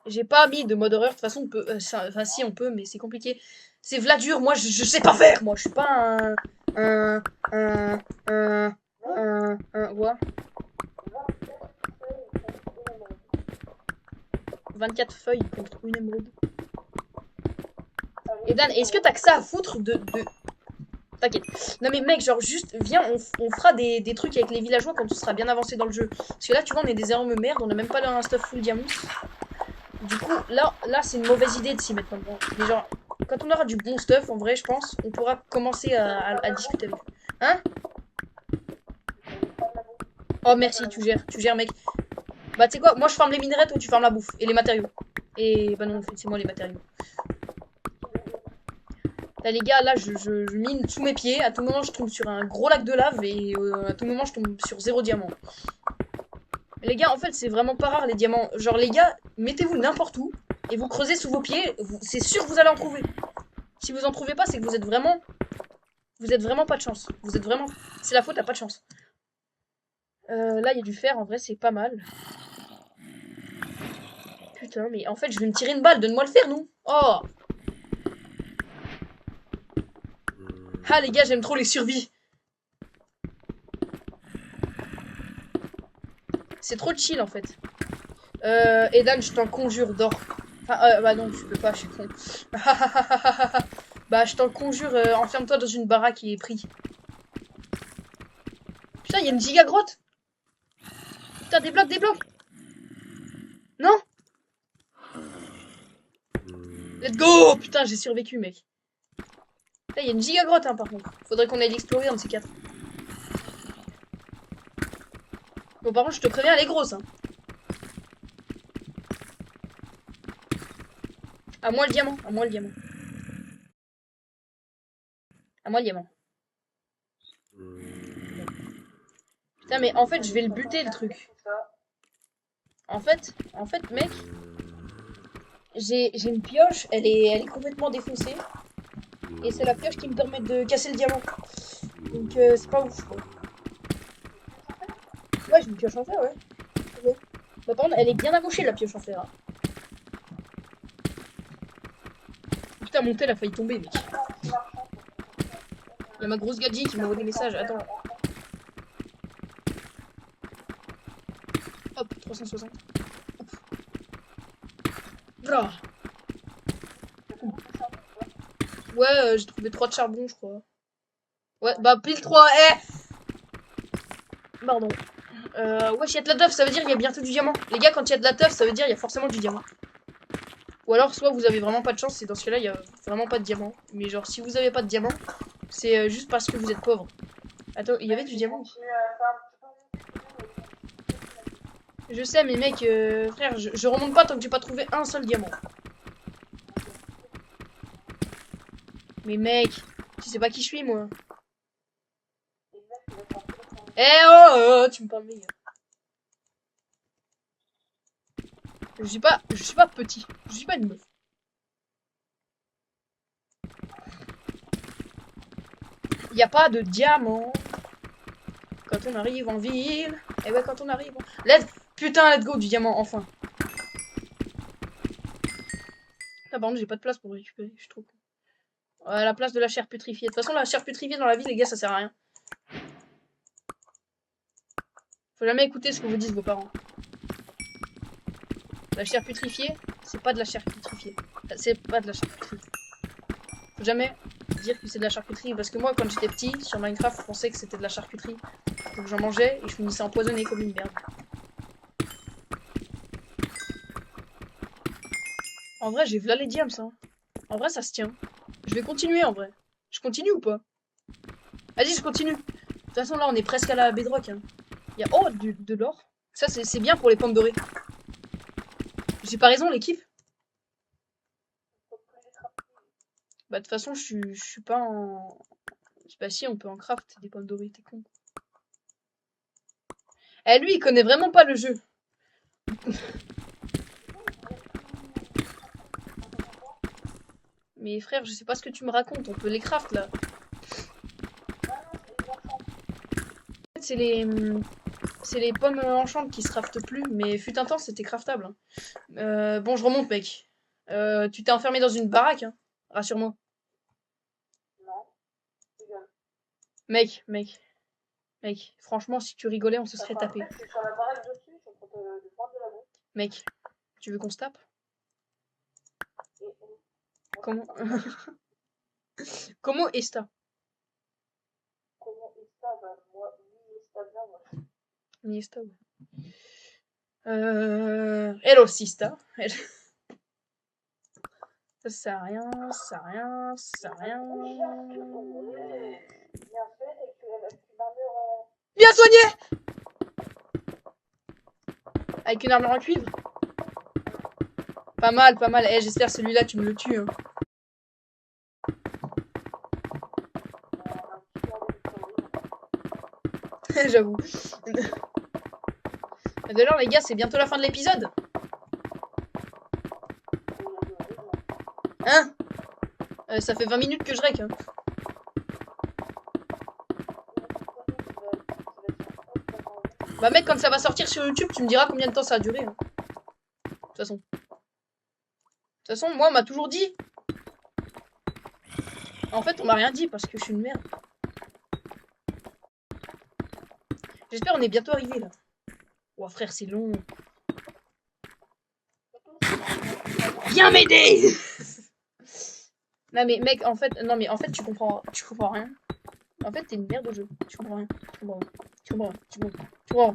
J'ai pas mis de mode horreur. De toute façon, on peut. Enfin, si, on peut, mais c'est compliqué. C'est Vladur. Moi, je sais pas faire. Moi, je suis pas un. Un. Un. Quoi 24 feuilles contre une émeraude. Et Dan, est-ce que t'as que ça à foutre de... T'inquiète. Non mais mec, genre juste, viens, on fera des trucs avec les villageois quand on sera bien avancé dans le jeu. Parce que là, tu vois, on est des énormes merdes, on a même pas un stuff full diamant. Du coup, là c'est une mauvaise idée de s'y mettre maintenant. Mais genre, quand on aura du bon stuff, en vrai, je pense, on pourra commencer à discuter avec eux. Hein? Oh merci, tu gères mec. Bah tu sais quoi, moi je farme les minerais, toi tu farmes la bouffe et les matériaux. Et bah non, en fait, c'est moi les matériaux. Là les gars, là je mine sous mes pieds, à tout moment je tombe sur un gros lac de lave et à tout moment je tombe sur 0 diamant. Les gars, en fait c'est vraiment pas rare les diamants. Genre les gars, mettez-vous n'importe où et vous creusez sous vos pieds, c'est sûr que vous allez en trouver. Si vous en trouvez pas, c'est que vous êtes vraiment pas de chance. Vous êtes vraiment, c'est la faute à pas de chance. Là il y a du fer, en vrai c'est pas mal. Putain, mais en fait je vais me tirer une balle, donne-moi le fer non. Oh. Ah les gars, j'aime trop les survies. C'est trop chill en fait. Edan, je t'en conjure, dors. Enfin, bah non, tu peux pas, je suis con. Bah, je t'en conjure, enferme-toi dans une baraque qui est pris. Putain, il y a une giga grotte. Putain, des blocs. Non. Let's go. Putain, j'ai survécu, mec. Putain, il y a une giga grotte, hein, par contre. Faudrait qu'on aille l'explorer, un de ces quatre. Bon, par contre, je te préviens, elle est grosse, hein. À moi le diamant, à moi le diamant. À moi le diamant. Putain, mais en fait, je vais le buter, le truc. En fait, mec, j'ai une pioche, elle est complètement défoncée. Et c'est la pioche qui me permet de casser le diamant. Donc, c'est pas ouf, quoi. Ouais, j'ai une pioche en fer, ouais. Ouais. Bah, par contre, elle est bien amochée, la pioche en fer. Hein. Putain, mon tel a failli tomber, mec. Il y a ma grosse gadji qui m'envoie des messages. Attends. Hop, 360. Hop. Bra. Ouais, j'ai trouvé 3 de charbon, je crois. Ouais, bah pile 3. Pardon. Wesh, il y a de la teuf, ça veut dire qu'il y a bientôt du diamant. Les gars, quand il y a de la teuf, ça veut dire qu'il y a forcément du diamant. Ou alors, soit vous avez vraiment pas de chance, et dans ce cas-là, il y a vraiment pas de diamant. Mais genre, si vous avez pas de diamant, c'est juste parce que vous êtes pauvre. Attends, il y avait du diamant. Je sais, mais mec, frère, je remonte pas tant que j'ai pas trouvé un seul diamant. Mais mec, tu sais pas qui je suis, moi. Eh oh, tu me parles meilleur. Je suis pas petit. Je suis pas une meuf. Y a pas de diamant. Quand on arrive en ville. Eh ouais, quand on arrive en... Putain, let's go, du diamant, enfin. Ah, par contre, j'ai pas de place pour récupérer, je suis trop con. La place de la chair putrifiée. De toute façon, la chair putrifiée dans la vie, les gars, ça sert à rien. Faut jamais écouter ce que vous disent vos parents. La chair putrifiée, c'est pas de la chair putrifiée. C'est pas de la charcuterie. Faut jamais dire que c'est de la charcuterie. Parce que moi, quand j'étais petit, sur Minecraft, je pensais que c'était de la charcuterie. Donc j'en mangeais et je finissais empoisonné comme une merde. En vrai, j'ai v'là les diams, hein. En vrai, ça se tient. Je vais continuer, en vrai. Je continue ou pas? Vas-y, je continue. De toute façon, là, on est presque à la bedrock. Hein. Il y a... Oh, de l'or. Ça, c'est bien pour les pommes dorées. J'ai pas raison, l'équipe? Bah, de toute façon, je suis pas en... Bah si, on peut en craft des pommes dorées, t'es con. Eh, lui, il connaît vraiment pas le jeu. Mais frère, je sais pas ce que tu me racontes, on peut les craft, là. C'est c'est les pommes enchantes qui se craftent plus, mais fut un temps c'était craftable. Hein. Bon, je remonte, mec. Tu t'es enfermé dans une baraque, hein. Rassure-moi. Non, rigole. Mec, franchement, si tu rigolais, on se serait tapé. Je suis sur la baraque dessus, je suis en train de prendre de la bouffe. Mec, tu veux qu'on se tape? Et Comment Comment est-ce comment est ça? Bah, moi, oui, está bien, moi. Niesta, ouais. Hello, Sista. Ça sert à rien, ça sert à rien, ça sert à rien. Bien fait, et que avec une armure en. Bien soigné! Avec une armure en cuivre? Pas mal, pas mal. Eh, j'espère celui-là, tu me le tues. Hein. J'avoue. D'ailleurs, les gars, c'est bientôt la fin de l'épisode. Hein? Ça fait 20 minutes que je rec. Hein. Bah mec, quand ça va sortir sur YouTube, tu me diras combien de temps ça a duré. Hein. De toute façon. De toute façon, moi, on m'a toujours dit. En fait, on m'a rien dit parce que je suis une merde. J'espère on est bientôt arrivé là. Oh frère, c'est long. Viens m'aider. Non mais mec, en fait, tu comprends rien. En fait, t'es une merde au jeu. Tu comprends rien. Tu comprends.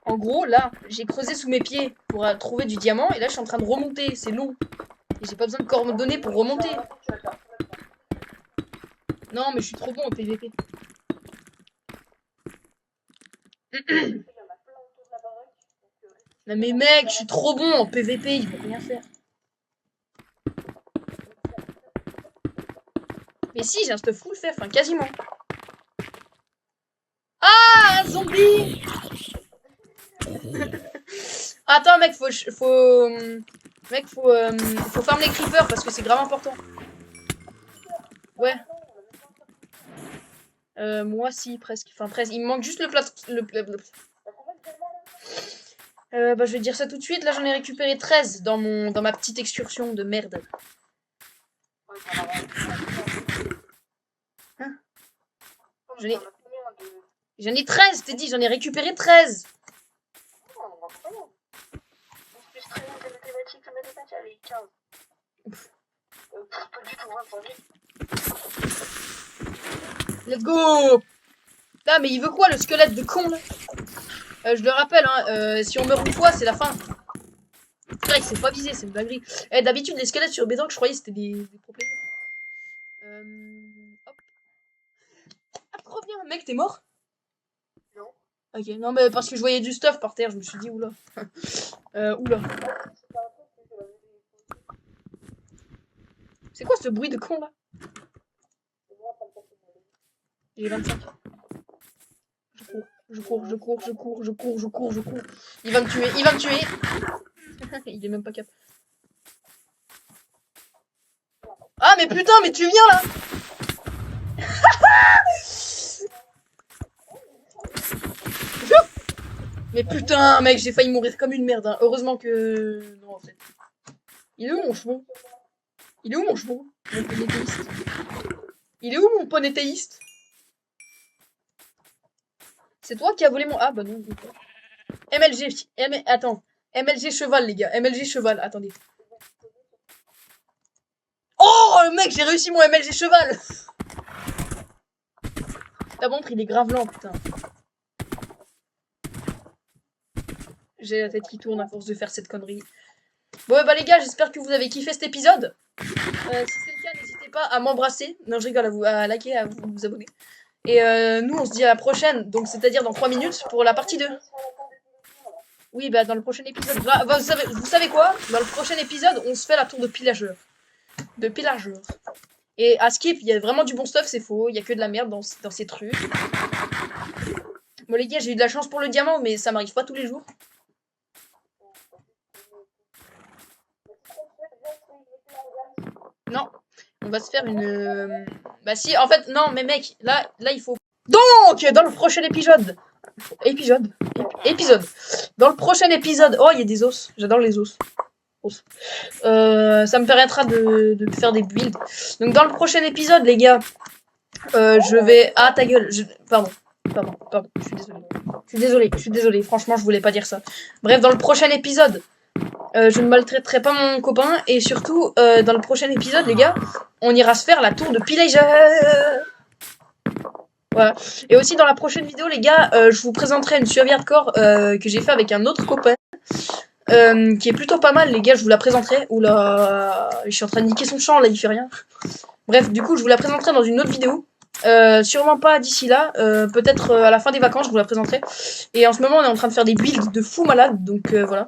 En gros, là, j'ai creusé sous mes pieds pour trouver du diamant et là, je suis en train de remonter. C'est long. Et j'ai pas besoin de coordonnées pour remonter. Non, mais je suis trop bon en PVP. Non mais mec, je suis trop bon en PVP, ils vont rien faire. Mais si, j'ai un stuff full fait, enfin quasiment. Ah, un zombie. Attends mec, faut farm les creepers parce que c'est grave important. Ouais. Moi si presque, enfin presque. Il me manque juste le plat. Bah je vais te dire ça tout de suite. Là j'en ai récupéré 13 dans ma petite excursion de merde. Hein? J'en ai 13, t'es dit, j'en ai récupéré 13. Let's go. Là mais il veut quoi le squelette de con là? Je le rappelle, hein, si on meurt une fois, c'est la fin. C'est vrai que c'est pas visé, c'est une dinguerie. Eh, d'habitude, les squelettes sur Bedrock, je croyais que c'était des pro players. Hop. Ah, trop bien, mec, t'es mort? Non. Ok, non, mais parce que je voyais du stuff par terre, je me suis dit, oula. Oula. C'est quoi ce bruit de con là? J'ai 25. Je cours. Il va me tuer. Il est même pas capable. Ah mais putain, mais tu viens là. Mais putain, mec, j'ai failli mourir comme une merde. Hein. Heureusement que... Non, en fait. Il est où mon chevaux? Mon ponéthéiste. Il est où mon ponéthéiste? C'est toi qui as volé mon... Ah bah non. MLG... Attends. MLG cheval, les gars. MLG cheval. Attendez. Oh, mec, j'ai réussi mon MLG cheval. Ta montre, il est grave lent, putain. J'ai la tête qui tourne à force de faire cette connerie. Bon, bah les gars, j'espère que vous avez kiffé cet épisode. Si c'est le cas, n'hésitez pas à m'embrasser. Non, je rigole, à liker, à vous abonner. Et nous, on se dit à la prochaine, donc c'est-à-dire dans 3 minutes pour la partie 2. Oui, bah dans le prochain épisode. Bah, vous savez quoi? Dans le prochain épisode, on se fait la tour de pillageur. Et à Skip, il y a vraiment du bon stuff, c'est faux. Il y a que de la merde dans ces trucs. Bon les gars, j'ai eu de la chance pour le diamant, mais ça m'arrive pas tous les jours. Non, on va se faire une... Bah si, en fait, non, mais mec, là il faut... Donc, dans le prochain épisode, Épisode. Dans le prochain épisode... Oh, il y a des os. J'adore les os. Ça me permettra de faire des builds. Donc dans le prochain épisode, les gars, je vais... Ah, ta gueule. Pardon. Je suis désolé. Franchement, je voulais pas dire ça. Bref, dans le prochain épisode, je ne maltraiterai pas mon copain. Et surtout, dans le prochain épisode, les gars, on ira se faire la tour de Pillager. Voilà. Et aussi, dans la prochaine vidéo, les gars, je vous présenterai une survie hardcore que j'ai fait avec un autre copain. Qui est plutôt pas mal, les gars, je vous la présenterai. Oula, je suis en train de niquer son champ, là, il fait rien. Bref, du coup, je vous la présenterai dans une autre vidéo. Sûrement pas d'ici là, peut-être à la fin des vacances, je vous la présenterai. Et en ce moment, on est en train de faire des builds de fou malade, donc voilà.